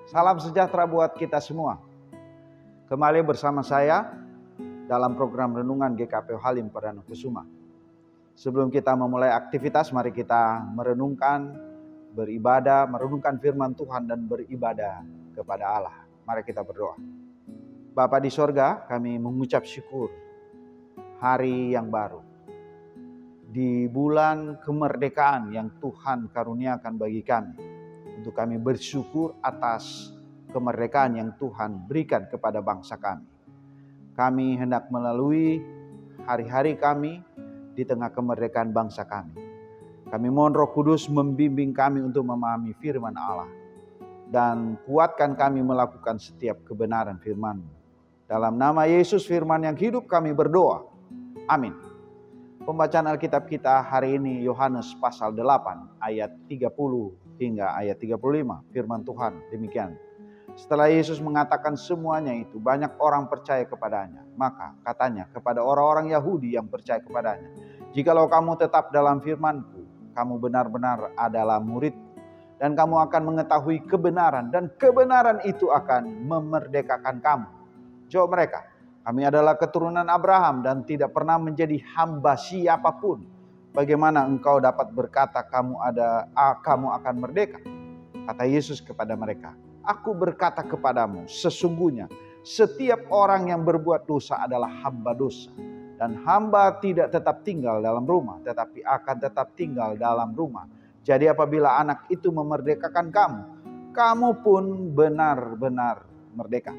Salam sejahtera buat kita semua. Kembali bersama saya dalam program Renungan GKP Halim Perdana Kusuma. Sebelum kita memulai aktivitas, mari kita merenungkan, beribadah, merenungkan firman Tuhan dan beribadah kepada Allah. Mari kita berdoa. Bapa di sorga, kami mengucap syukur hari yang baru. Di bulan kemerdekaan yang Tuhan karuniakan bagi kami. Untuk kami bersyukur atas kemerdekaan yang Tuhan berikan kepada bangsa kami. Kami hendak melalui hari-hari kami di tengah kemerdekaan bangsa kami. Kami mohon Roh Kudus membimbing kami untuk memahami firman Allah. Dan kuatkan kami melakukan setiap kebenaran firman-Mu. Dalam nama Yesus firman yang hidup kami berdoa. Amin. Pembacaan Alkitab kita hari ini Yohanes pasal 8 ayat 30 hingga ayat 35. Firman Tuhan demikian. Setelah Yesus mengatakan semuanya itu, banyak orang percaya kepadanya. Maka katanya kepada orang-orang Yahudi yang percaya kepadanya, "Jikalau kamu tetap dalam firman-Ku, kamu benar-benar adalah murid, dan kamu akan mengetahui kebenaran, dan kebenaran itu akan memerdekakan kamu." Jawab mereka, "Kami adalah keturunan Abraham dan tidak pernah menjadi hamba siapapun. Bagaimana engkau dapat berkata kamu akan merdeka?" Kata Yesus kepada mereka, "Aku berkata kepadamu, sesungguhnya setiap orang yang berbuat dosa adalah hamba dosa. Dan hamba tidak tetap tinggal dalam rumah, tetapi akan tetap tinggal dalam rumah. Jadi apabila anak itu memerdekakan kamu, kamu pun benar-benar merdeka."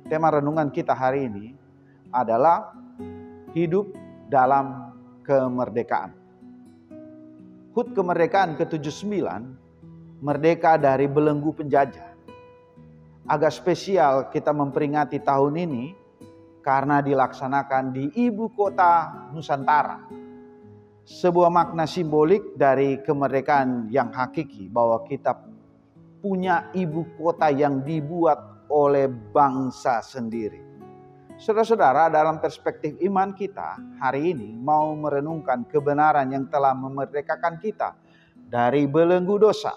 Tema renungan kita hari ini adalah hidup dalam kemerdekaan. HUT kemerdekaan ke-79, merdeka dari belenggu penjajah. Agak spesial kita memperingati tahun ini karena dilaksanakan di ibu kota Nusantara. Sebuah makna simbolik dari kemerdekaan yang hakiki bahwa kita punya ibu kota yang dibuat oleh bangsa sendiri. Saudara-saudara, dalam perspektif iman kita hari ini mau merenungkan kebenaran yang telah memerdekakan kita dari belenggu dosa.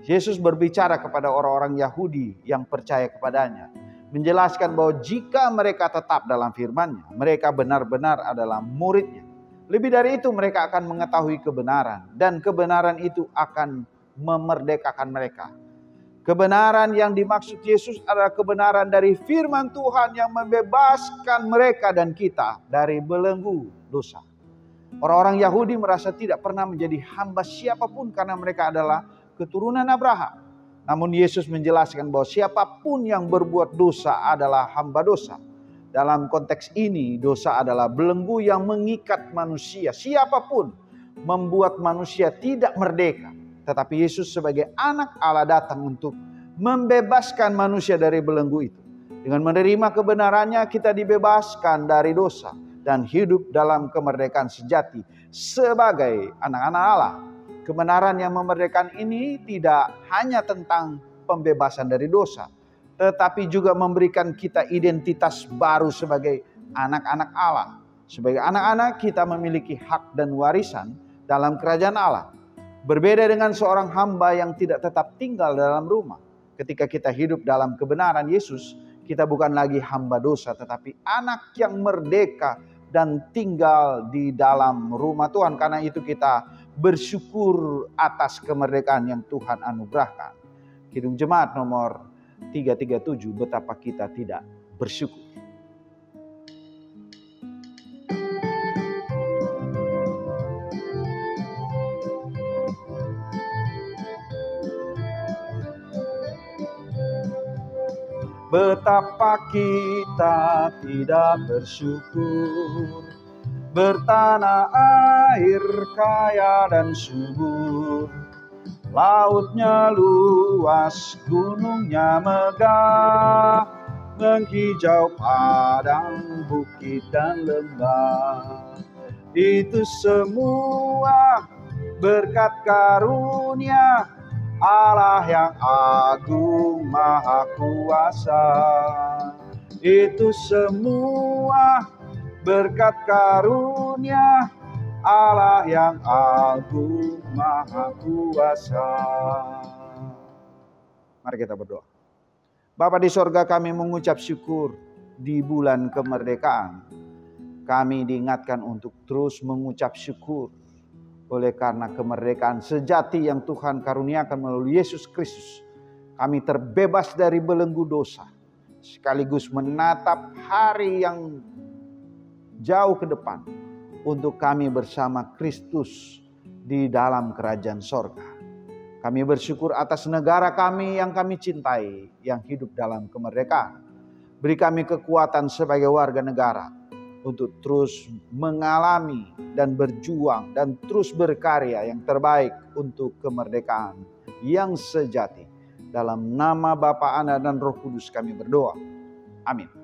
Yesus berbicara kepada orang-orang Yahudi yang percaya kepadanya, menjelaskan bahwa jika mereka tetap dalam firman-Nya, mereka benar-benar adalah murid-Nya. Lebih dari itu, mereka akan mengetahui kebenaran, dan kebenaran itu akan memerdekakan mereka. Kebenaran yang dimaksud Yesus adalah kebenaran dari firman Tuhan yang membebaskan mereka dan kita dari belenggu dosa. Orang-orang Yahudi merasa tidak pernah menjadi hamba siapapun karena mereka adalah keturunan Abraham. Namun Yesus menjelaskan bahwa siapapun yang berbuat dosa adalah hamba dosa. Dalam konteks ini, dosa adalah belenggu yang mengikat manusia. Siapapun membuat manusia tidak merdeka. Tetapi Yesus sebagai anak Allah datang untuk membebaskan manusia dari belenggu itu. Dengan menerima kebenarannya kita dibebaskan dari dosa dan hidup dalam kemerdekaan sejati sebagai anak-anak Allah. Kebenaran yang memerdekakan ini tidak hanya tentang pembebasan dari dosa, tetapi juga memberikan kita identitas baru sebagai anak-anak Allah. Sebagai anak-anak kita memiliki hak dan warisan dalam kerajaan Allah. Berbeda dengan seorang hamba yang tidak tetap tinggal dalam rumah. Ketika kita hidup dalam kebenaran Yesus, kita bukan lagi hamba dosa, tetapi anak yang merdeka dan tinggal di dalam rumah Tuhan. Karena itu kita bersyukur atas kemerdekaan yang Tuhan anugerahkan. Kidung Jemaat nomor 337, betapa kita tidak bersyukur. Betapa kita tidak bersyukur, bertanah air kaya dan subur, lautnya luas, gunungnya megah, menghijau padang, bukit dan lembah. Itu semua berkat karunia Allah yang agung maha kuasa. Itu semua berkat karunia Allah yang agung maha kuasa. Mari kita berdoa. Bapa di sorga, kami mengucap syukur di bulan kemerdekaan. Kami diingatkan untuk terus mengucap syukur oleh karena kemerdekaan sejati yang Tuhan karuniakan melalui Yesus Kristus. Kami terbebas dari belenggu dosa, sekaligus menatap hari yang jauh ke depan untuk kami bersama Kristus di dalam kerajaan sorga. Kami bersyukur atas negara kami yang kami cintai, yang hidup dalam kemerdekaan. Beri kami kekuatan sebagai warga negara untuk terus mengalami dan berjuang dan terus berkarya yang terbaik untuk kemerdekaan yang sejati. Dalam nama Bapa, Anak, dan Roh Kudus kami berdoa. Amin.